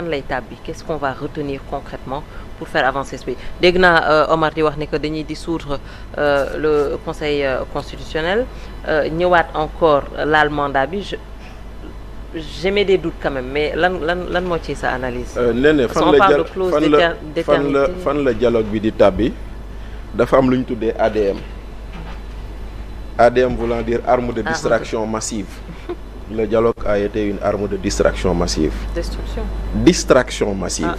lay tàbbi qu'est-ce qu'on va retenir concrètement pour faire avancer ce pays dégg naa Omar di wax ne que dañuy dissoudre le conseil constitutionnel ñëwaat encore laal mandat bi j'émets des doutes quand même mais lan moo ci sa analyse. nee na fan la dialogue bi di tàbbi dafa am lu ñu tuddee ADM voulant dire arme de distraction massive. Le dialogue a été une arme de distraction massive. Distraction massive.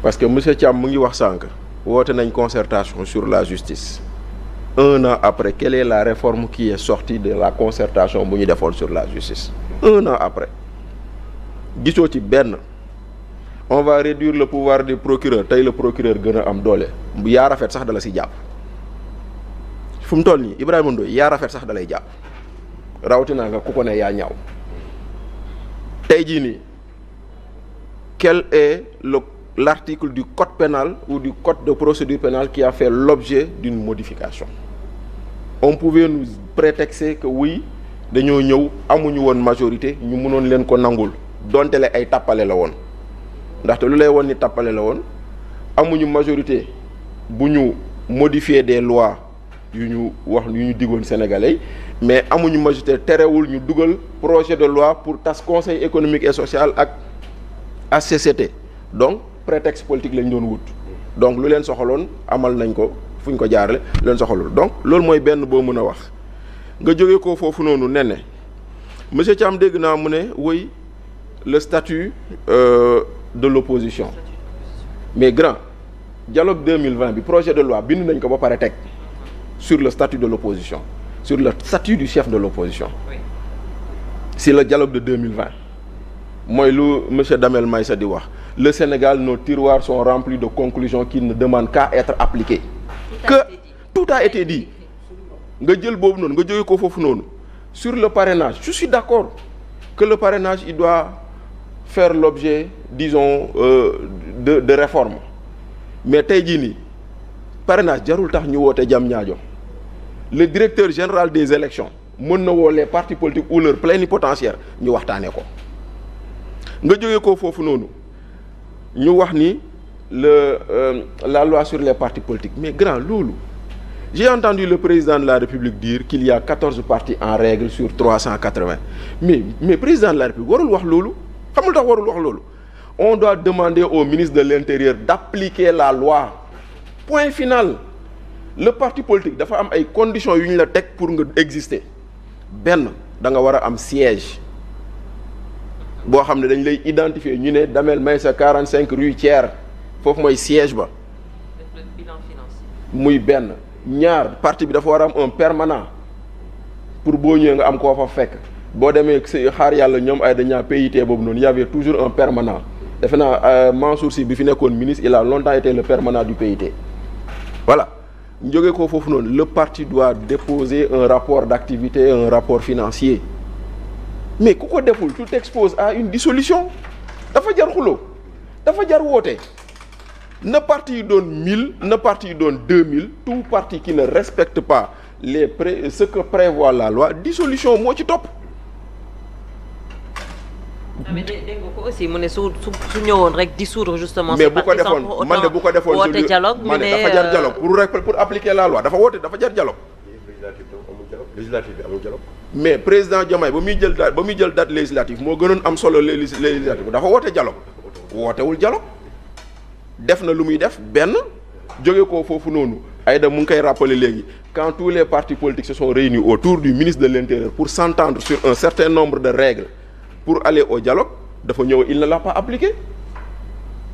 Parce que monsieur Thiam mu ngi wax sànq woote nañ concertation sur la justice. 1 an après, quelle est la réforme qui est sortie de la concertation bu ñu defoon sur la justice? 1 an après. gisoo ci benn. On va réduire le pouvoir du procureur tey le procureur gën a am doole yaa rafet sax dala si jàpp. fu mu toll nii Ibrahima Ndoye yaa rafet sax dalay jàpp. rawatina nga ku ko ne yaa ñaaw tey jii nii quel est l'article du code pénal ou du code de procédure pénale qui a fait l'objet d'une modification? On pouvait nous prétexter que oui dañoo ñëw amuñu woon majorité ñu mënoon leen ko nangul donte le ay tappale la woon ndaxte lu lay woon ni tappale la woon amuñu majorité bu ñu modifier des lois yu ñu digoon sénégalais mais amuñu majorité terewul ñu dugal projet de loi pour tas conseil économique et social ak HCCT donc prétexte politique lañ doon wut donc lu leen soxaloon amal nañ ko fu ñu ko jaarale lu leen soxalul donc loolu mooy benn boo mën a wax nga jógee ko foofu noonu ne monsieur Thiam dégg naa mu ne woy le statut de l'opposition mais grand dialogue 2020 bi projet de loi bind nañ ko ba pare teg sur le statut de l'opposition sur le statut du chef de l'opposition. Oui. C'est le dialogue de 2020. Moi, monsieur Damel Maïssa di wax, le Sénégal, nos tiroirs sont remplis de conclusions qui ne demandent qu'à être appliquées. Tout a été dit. Sur le parrainage, je suis d'accord que le parrainage, il doit faire l'objet, disons, de réformes. Mais tey jii nii parrainage jarul tax ñu woote jam ñaajo le directeur général des élections mën na woo les partis politiques ou leurs plénipotentiaires ñu waxtaanee ko nga jógee ko foofu noonu ñu wax ni la loi sur les partis politiques mais grand loolu j'ai entendu le président de la République dire qu'il y a 14 partis en règle sur 380 mais président de la République warul wax loolu xamul tax warul wax loolu on doit demander au ministre de l'Intérieur d'appliquer la loi point final. Le parti politique dafa am ay conditions yu ñu la teg pour nga exister benn da nga war a am siège boo xam ne dañ lay identifier ñu ne Damel Maïssa 45 rue Thiers foofu mooy siège ba. Bilan financier. Muy benn ñaar parti bi dafa war a am un permanent pour boo ñëwee nga am koo fa fekk boo demee xaar yàlla ñoom ay dañaa PIT boobu noonu y avait toujours un permanent defe naa Mansour Sy bi fi nekkoon ministre il a longtemps été le permanent du PIT voilà. jóge ko foofu noonu le parti doit déposer un rapport d'activité un rapport financier mais ku ko deful tu t'exposes à une dissolution dafa jar xuloo dafa jar woote na parti yi doon 1000 na parti yi doon 2000 tout parti qui ne respecte pas ce que prévoit la loi dissolution moo ci topp. mais dégg nga ko aussi mu ne su ñëwoon rek dissoudre justement. mais bu ko defoon man de bu ko defoon woote dialogue mu ne dafa jar dialogue pour appliquer la loi dafa jar dialogue. législative bi amul dialogue. mais président Diomaye ba muy jël date législative moo gënoon am solo législative dafa woote dialogue wootewul dialogue def na lu muy def benn jóge ko foofu noonu Aïda mu ngi koy rappeler léegi quand tous les partis politiques se sont réunis autour du ministre de l'Intérieur pour s'entendre sur un certain nombre de règles pour aller au dialogue dafa ñëw il ne l'a pas appliqué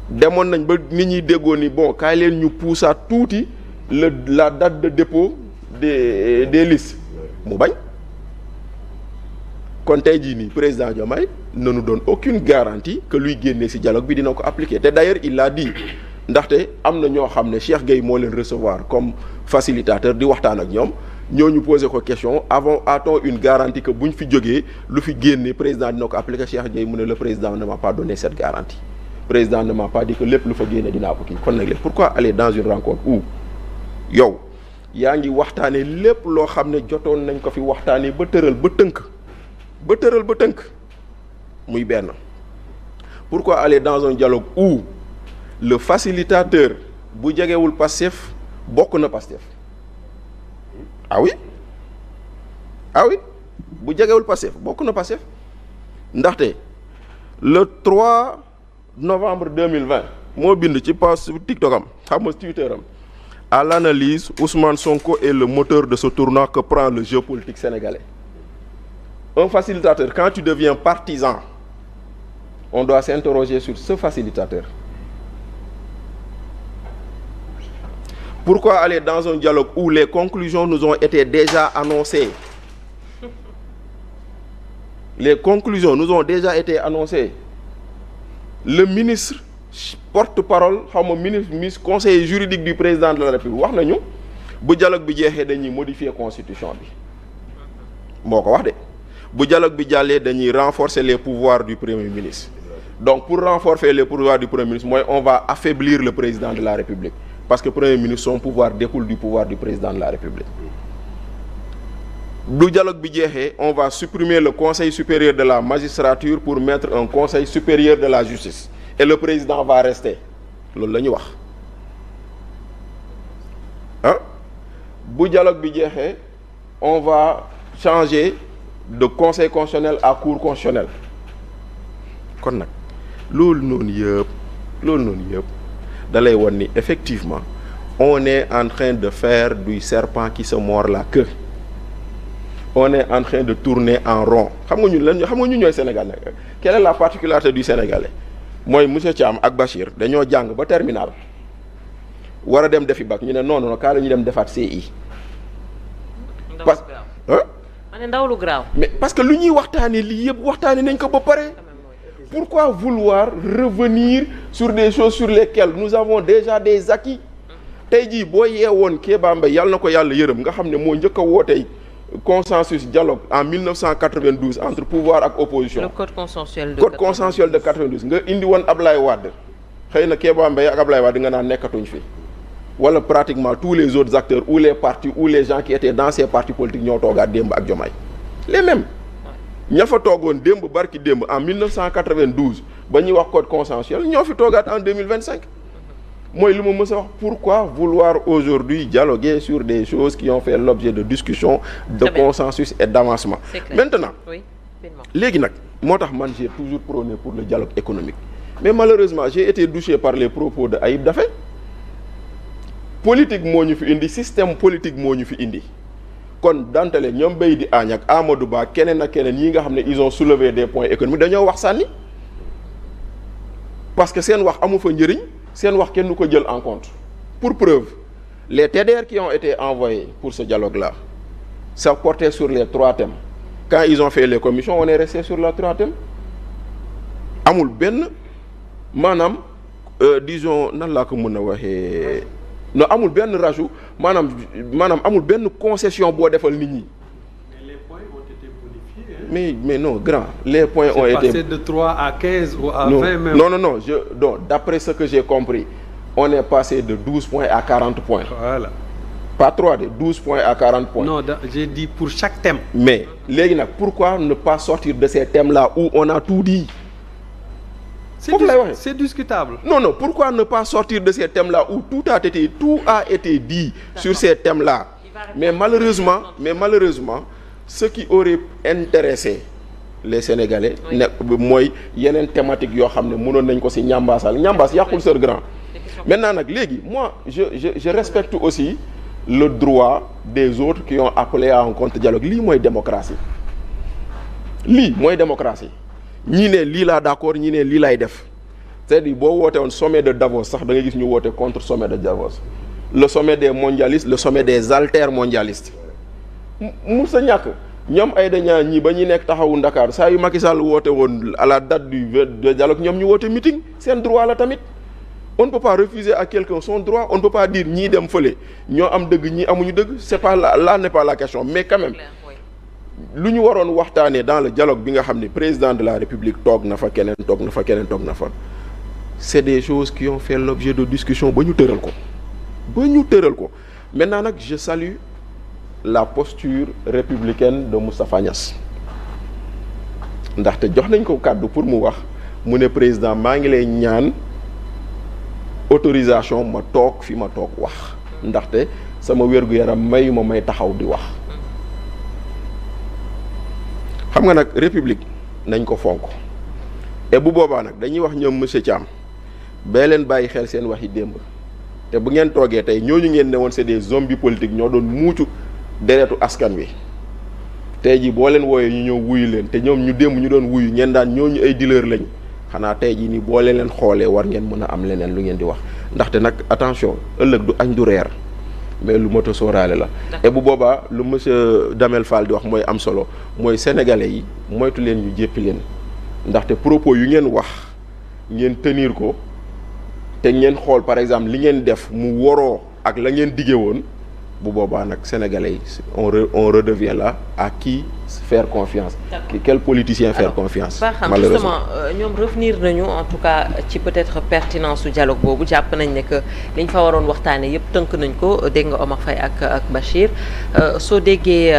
demoon nañ ba nit ñi déggoo ni bon kaay leen ñu poussaat tuuti la date de dépôt des listes mu bañ kon tey jii nii président Diomaye ne nous donne aucune garantie que luy génnee ci dialogue bi dina ko appliquer te d'ailleurs il l'a dit ndaxte am na ñoo xam ne Cheikh Gueye moo leen recevoir comme facilitateur di waxtaan ak ñoom ñooñu posé ko question a-t-on une garantie que buñ fi jógee lu fi génne président dina ko appliquer Cheikh Gueye mu ne le président ne m'a pas donné cette garantie président ne m'a pas dit que lépp lu fa génne dinaa ko kii kon nag léegi pourquoi aller dans une rencontre où yow yaa ngi waxtaanee lépp loo xam ne jotoon nañ ko fi waxtaanee ba tëral ba tënk muy benn pourquoi aller dans un dialogue où le facilitateur bu jegewul Pastef bokk na Pastef ah oui bu jegewul Pastef bokk na Pastef ndaxte le 3 novembre 2020 moo bind ci page TikTok am xam nga Twitter am à l'analyse Ousmane Sonko est le moteur de ce tournant que prend le jeu politique sénégalais. Un facilitateur, quand tu deviens partisan, on doit s'interroger sur ce facilitateur. Pourquoi aller dans un dialogue où les conclusions nous ont été déjà annoncées? Les conclusions nous ont déjà été annoncées. Le ministre porte-parole ministre conseiller juridique du président de la République wax nañu bu dialogue bi jeexee dañuy modifier constitution bi moo ko wax de bu dialogue bi jàllee dañuy renforcer les pouvoirs du premier ministre. Donc pour renforcer les pouvoirs du premier ministre mooy on va affaiblir le président de la République parce que premier ministre son pouvoir découle du pouvoir du président de la République. Du dialogue bi jeexee on va supprimer le conseil supérieur de la magistrature pour mettre un conseil supérieur de la justice. Et le président va rester loolu la ñu wax bu dialogue bi jeexee on va changer de conseil constitutionnel à cour constitutionnelle kon nag loolu noonu yëpp da lay won ni effectivement on est en train de faire du serpent qui se mord la queue on est en train de tourner en rond xam nga ñu ñooy Sénégal quelle est la particularité du Sénégalais mooy monsieur Thiam ak Bachir dañoo jàng ba terminal war a dem defi bac ñu ne non kaa la ñu dem defaat CI. parce que ndaw lu graaw mais parce que lu ñuy waxtaanee lii yëpp waxtaanee nañ ko ba pare. Pourquoi vouloir revenir sur des choses sur lesquelles nous avons déjà des acquis. Tey jii boo yeewoon Kéba Mbaye yàlla na ko yàlla yërëm nga xam ne moo njëkk a wootee consensus dialogue en 1992 entre pouvoir ak opposition. Le code consensuel de 92 nga indi woon Ablaye Wade xëy na Kéba Mbaye ak Ablaye Wade nga naan nekkatuñ fi wala pratiquement tous les autres acteurs ou les partis ou les gens qui étaient dans ces partis politiques ñoo toogaat démb ak Diomaye les mêmes ña fa toogoon démb barki démb en 1992 ba ñuy wax code consensuel ñoo fi toogaat en 2025 mooy li ma mës a wax pourquoi vouloir aujourd'hui dialoguer sur des choses qui ont fait l'objet de discussions de consensus et d'avancement. Maintenant léegi nag moo tax man j'ai toujours prôné pour le dialogue économique mais malheureusement j'ai été douché par les propos de Ayib Daffé. Politique moo ñu fi indi système politique moo ñu fi indi kon dantale ñoom Baye di Agne ak Amadou Ba keneen ak keneen yi nga xam ne ils ont soulevé des points économiques dañoo wax sànni parce que seen wax amu fa njëriñ seen wax kenn du ko jël en compte. Pour preuve les TDR qui ont été envoyés pour ce dialogue-là ça portait sur les 3 thèmes quand ils ont fait les commissions on est resté sur les 3 thèmes amul benn maanaam disons nan laa ko mën a waxee. non amul benn rajout maanaam amul benn concession boo defal nit ñi. Mais les points ont été bonifiés. Mais non grand les points ont été. C'est passé de 3 à 15 ou à 20 même. Non d'après ce que j'ai compris on est passé de 12 points à 40 points. Voilà. Pas 3 de 12 points à 40 points. Non j'ai dit pour chaque thème. Mais léegi nag pourquoi ne pas sortir de ces thèmes-là où on a tout dit. C'est discutable. Non, pourquoi ne pas sortir de ces thèmes-là où tout a été dit sur ces thèmes-là. Mais malheureusement ce qui aurait intéressé les Sénégalais ne mooy yeneen thématique yoo xam ne mënoon nañ ko ci ñambaasal ñambaas yàqul seur grand. Maintenant nag léegi moi je respecte aussi le droit des autres qui ont appelé à un contre-dialogue lii mooy démocratie ñii ne lii laa d'accord ñii ne lii laay def c'est-à-dire boo woote woon sommet de Davos sax da nga gis ñu woote contre sommet de Davos le sommet des mondialistes le sommet des altermondialistes mu sa ñàkk ñoom ay dañaa ñii ba ñuy nekk taxawu Ndakaar saa yu Macky Sall woote woon à la date du dialogue ñoom ñu woote meeting seen droit la tamit on ne peut pas refuser à quelqu'un son droit on ne peut pas dire ñii dem fële ñoo am dëgg ñii amuñu dëgg c'est pas là n'est pas la question mais quand même lu ñu waroon waxtaanee dans le dialogue bi nga xam ne président de la République toog na fa keneen toog na fa c'est des choses qui ont fait l'objet de discussion ba ñu tëral ko maintenant nag je salue la posture républicaine de Moustapha Niasse ndaxte jox nañ ko kàddu pour mu wax mu ne président maa ngi lay ñaan autorisation ma toog fi ma toog wax ndaxte sama wér-gu-yaram mayu ma may taxaw di wax xam nga nag république nañ ko fonk et bu boobaa nag dañuy wax ñoom monsieur Thiam bee leen bàyyi xel seen waxi démb te bu ngeen toogee tey ñooñu ngeen ne woon c'est des zombies politiques ñoo doon muucu deretu askan wi tey jii boo leen wooyee ñu ñëw wuyu leen te ñoom ñu démb ñu doon wuyu ngeen daan ñooñu ay dealer lañ xanaa tey jii nii boo leen xoolee war ngeen mën a am leneen lu ngeen di wax ndaxte nag attention ëllëg du añ du reer mais lu mot a sóoraale la. et bu boobaa lu monsieur Damel Fall di wax mooy am solo mooy sénégalais yi moytu leen ñu jéppi leen ndaxte propos yu ngeen wax ngeen tenir ko te ngeen xool par exemple li ngeen def mu woroo ak la ngeen diggee woon bu boobaa nag sénégalais yi on redevient là à qui faire confiance. Quel politicien faire confiance. malheureusement justement ñoom revenir nañu en tout cas ci peut-être pertinence su dialogue boobu jàpp nañ ne que liñ fa waroon waxtaanee yëpp tënk nañ ko dégg nga Omar Faye ak Bachir soo déggee.